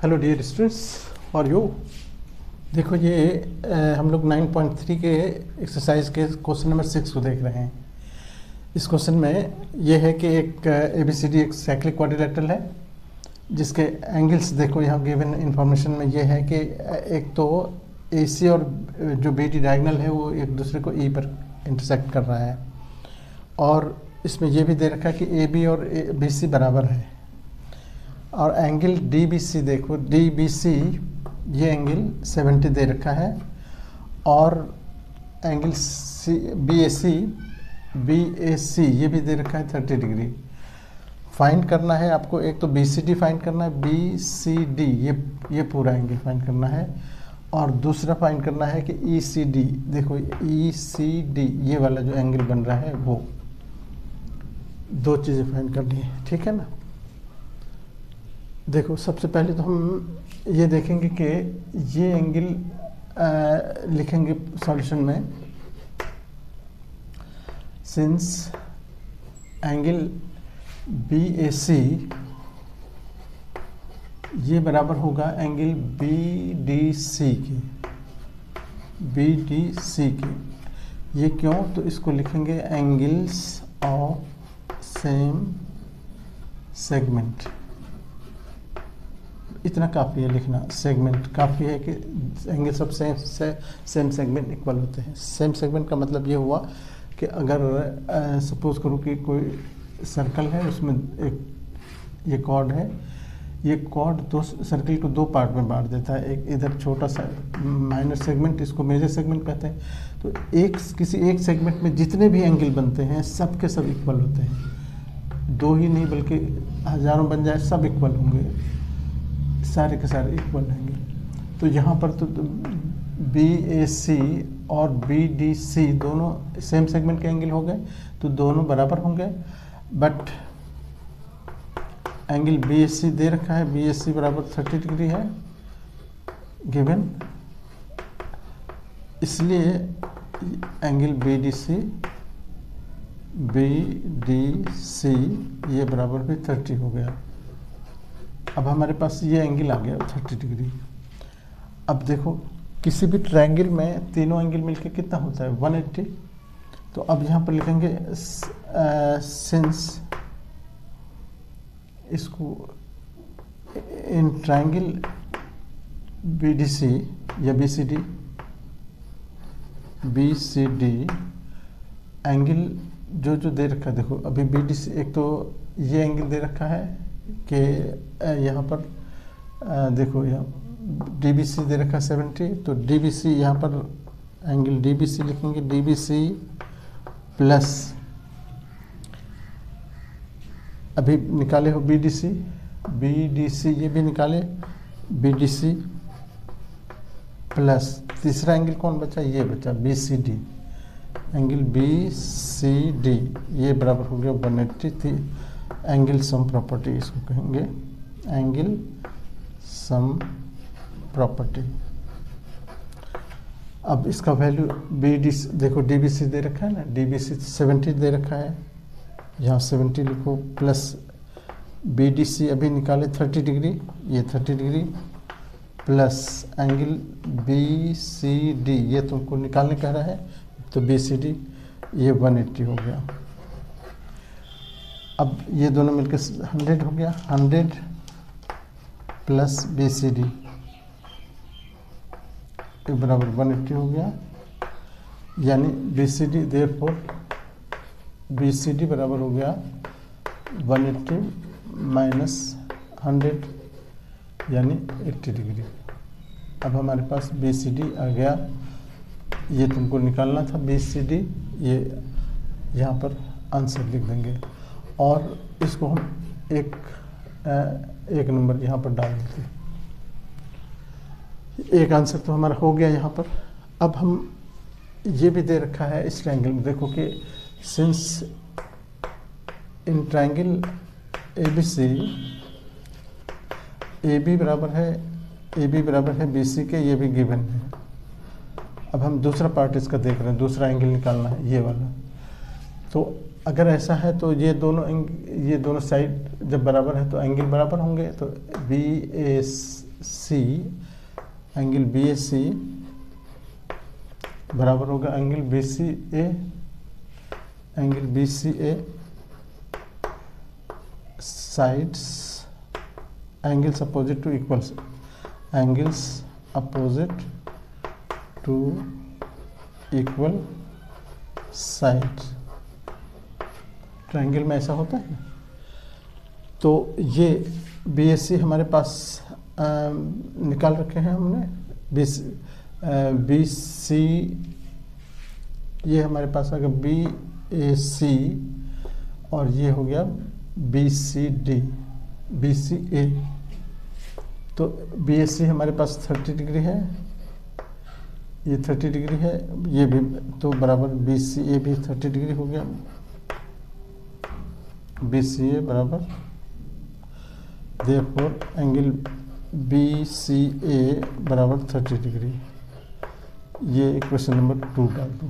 Hello dear students, और you देखो ये हम लोग 9.3 के एक्सरसाइज के क्वेश्चन नंबर 6 को देख रहे हैं। इस क्वेश्चन में ये है कि एक ABCD एक साइक्लिक क्वाड्रिलेटरल है जिसके एंगल्स देखो यहाँ गिवन इंफॉर्मेशन में ये है कि एक तो AC और जो BD डायगोनल है वो एक दूसरे को E पर इंटरसेक्ट कर रहा है, और इसमें ये भी दे रखा है कि AB और BC बराबर है, और एंगल DBC देखो DBC ये एंगल 70 दे रखा है, और एंगल BAC ये भी दे रखा है 30 डिग्री। फाइंड करना है आपको, एक तो BCD फाइंड करना है, BCD ये पूरा एंगल फाइंड करना है, और दूसरा फाइंड करना है कि ECD देखो ECD ये वाला जो एंगल बन रहा है वो, दो चीज़ें फाइंड करनी है, ठीक है ना। देखो सबसे पहले तो हम ये देखेंगे कि ये एंगल लिखेंगे सॉल्यूशन में, सिंस एंगल BAC ये बराबर होगा एंगल BDC के। ये क्यों, तो इसको लिखेंगे एंगल्स ऑफ सेम सेगमेंट। इतना काफ़ी है लिखना, सेगमेंट काफ़ी है कि angles of same segment equal होते हैं। सेम सेगमेंट का मतलब ये हुआ कि अगर सपोज करो कि कोई सर्कल है, उसमें एक ये कॉर्ड है, ये कॉर्ड दो सर्कल को दो पार्ट में बांट देता है, एक इधर छोटा सा माइनर सेगमेंट, इसको मेजर सेगमेंट कहते हैं। तो किसी एक सेगमेंट में जितने भी एंगल बनते हैं सब के सब इक्वल होते हैं, दो ही नहीं बल्कि हजारों बन जाए सब इक्वल होंगे, सारे के सारे इक्वल रहेंगे। तो यहाँ पर तो BAC और BDC दोनों सेम सेगमेंट के एंगल हो गए, तो दोनों बराबर होंगे। बट एंगल BAC दे रखा है, BAC बराबर 30 डिग्री है गिवन, इसलिए एंगल BDC ये बराबर भी 30 हो गया। अब हमारे पास ये एंगल आ गया 30 डिग्री। अब देखो किसी भी ट्रायंगल में तीनों एंगल मिलके कितना होता है 180। तो अब यहाँ पर लिखेंगे सिंस इसको इन ट्रायंगल BDC या BCD एंगल जो दे रखा है, देखो अभी BDC एक तो ये एंगल दे रखा है कि यहाँ पर देखो यहाँ DBC दे रखा है 70, तो DBC यहाँ पर एंगल DBC लिखेंगे, DBC प्लस अभी निकाले हो BDC ये भी निकाले, BDC प्लस तीसरा एंगल कौन बचा, ये बचा BCD, एंगल BCD ये बराबर हो गया 180। एंगल सम प्रॉपर्टी इसको कहेंगे, एंगल सम प्रॉपर्टी। अब इसका वैल्यू BDC देखो DBC दे रखा है ना, DBC 70 दे रखा है, यहाँ 70 लिखो, प्लस BDC अभी निकाले 30 डिग्री, ये 30 डिग्री, प्लस एंगल BCD ये तुमको निकालने कह रहा है, तो BCD ये 180 हो गया। अब ये दोनों मिलकर 100 हो गया, 100 प्लस BCD बराबर 180 हो गया, यानी BCD देयरफॉर BCD बराबर हो गया 180 माइनस 100 यानी 80 डिग्री। अब हमारे पास BCD आ गया, ये तुमको निकालना था BCD, ये यहाँ पर आंसर लिख देंगे, और इसको हम एक नंबर यहाँ पर डाल देते हैं। एक आंसर तो हमारा हो गया यहाँ पर। अब हम ये भी दे रखा है इस ट्रायंगल में, देखो कि since in triangle ABC AB बराबर है BC के, ये भी गिवन है। अब हम दूसरा पार्ट इसका देख रहे हैं, दूसरा एंगल निकालना है ये वाला। तो अगर ऐसा है तो ये दोनों साइड जब बराबर है तो एंगल बराबर होंगे, तो सी, एंगल बी ए सी बराबर होगा angle B C A, angle B C A sides angles opposite to equals, angles opposite to equal side. Triangle में ऐसा होता है। तो ये बी एस सी हमारे पास निकाल रखे हैं हमने, बी सी, ये हमारे पास आ गया बी ए सी, और ये हो गया B C D, B C A. तो बी एस सी हमारे पास 30 डिग्री है, ये 30 डिग्री है, ये भी तो बराबर बी सी ए भी 30 डिग्री हो गया, बी सी ए बराबर, देयरफॉर एंगल बी सी ए बराबर 30 डिग्री। ये इक्वेशन नंबर 2 डाल दो।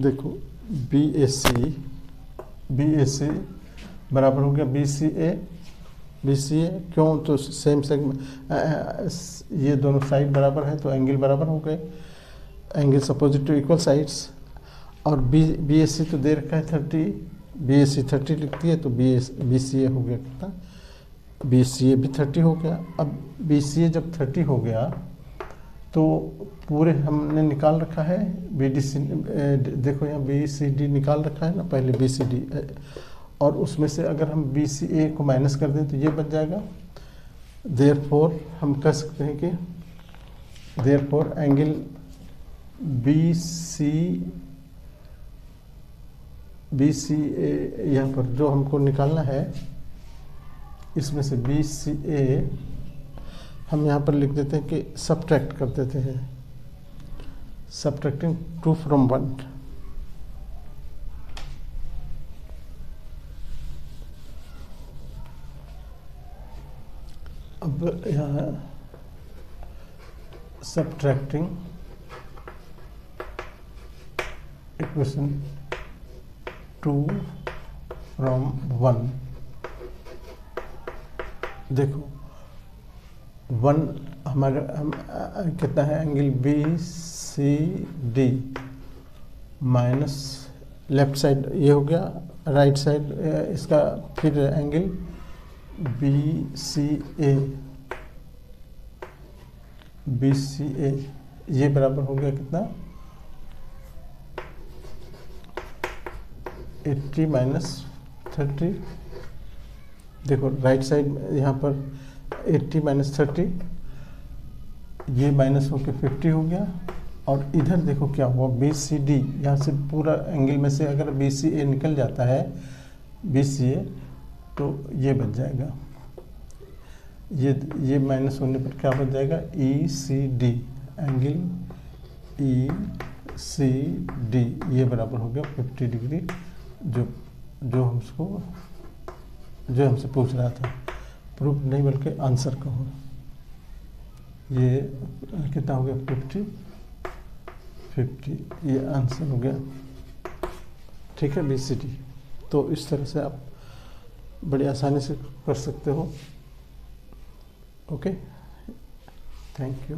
देखो बी ए सी बराबर हो गया बी सी ए, क्यों, तो सेम सेगमेंट, ये दोनों साइड बराबर है तो एंगल बराबर हो गए, angles opposite to equal sides. और बी एस सी तो दे रखा है 30, बी एस सी 30 लिखती है, तो बी सी ए हो गया कितना, बी सी ए भी 30 हो गया। अब बी सी ए जब 30 हो गया तो पूरे हमने निकाल रखा है बी डी सी, देखो यहाँ बी सी डी निकाल रखा है ना पहले, बी सी डी, और उसमें से अगर हम बी सी ए को माइनस कर दें तो ये बच जाएगा। देयरफॉर हम कह सकते हैं कि देयरफॉर एंगल बी सी ए, यहाँ पर जो हमको निकालना है इसमें से बी सी ए हम यहाँ पर लिख देते हैं कि सब्ट्रैक्ट कर देते हैं, सब्ट्रैक्टिंग 2 from 1। अब यहाँ सब्ट्रैक्टिंग इक्वेशन 2 from 1, देखो 1 हमारा कितना है, angle B C D minus left side ये हो गया, राइट साइड इसका फिर एंगल बी सी ए, ये बराबर हो गया कितना, 80 माइनस 30। देखो राइट साइड यहाँ पर 80 माइनस 30, ये माइनस होकर 50 हो गया। और इधर देखो क्या हुआ, बी सी डी, यहाँ से पूरा एंगल में से अगर बी सी ए निकल जाता है, बी सी ए, तो ये बच जाएगा, ये माइनस होने पर क्या बच जाएगा, E C D, angle E C D, ये बराबर हो गया 50 डिग्री, जो हमसे पूछ रहा था, प्रूफ नहीं बल्कि आंसर कहो। ये कितना हो गया, 50, ये आंसर हो गया। ठीक है, बी सी डी। तो इस तरह से आप बड़ी आसानी से कर सकते हो। Okay, thank you.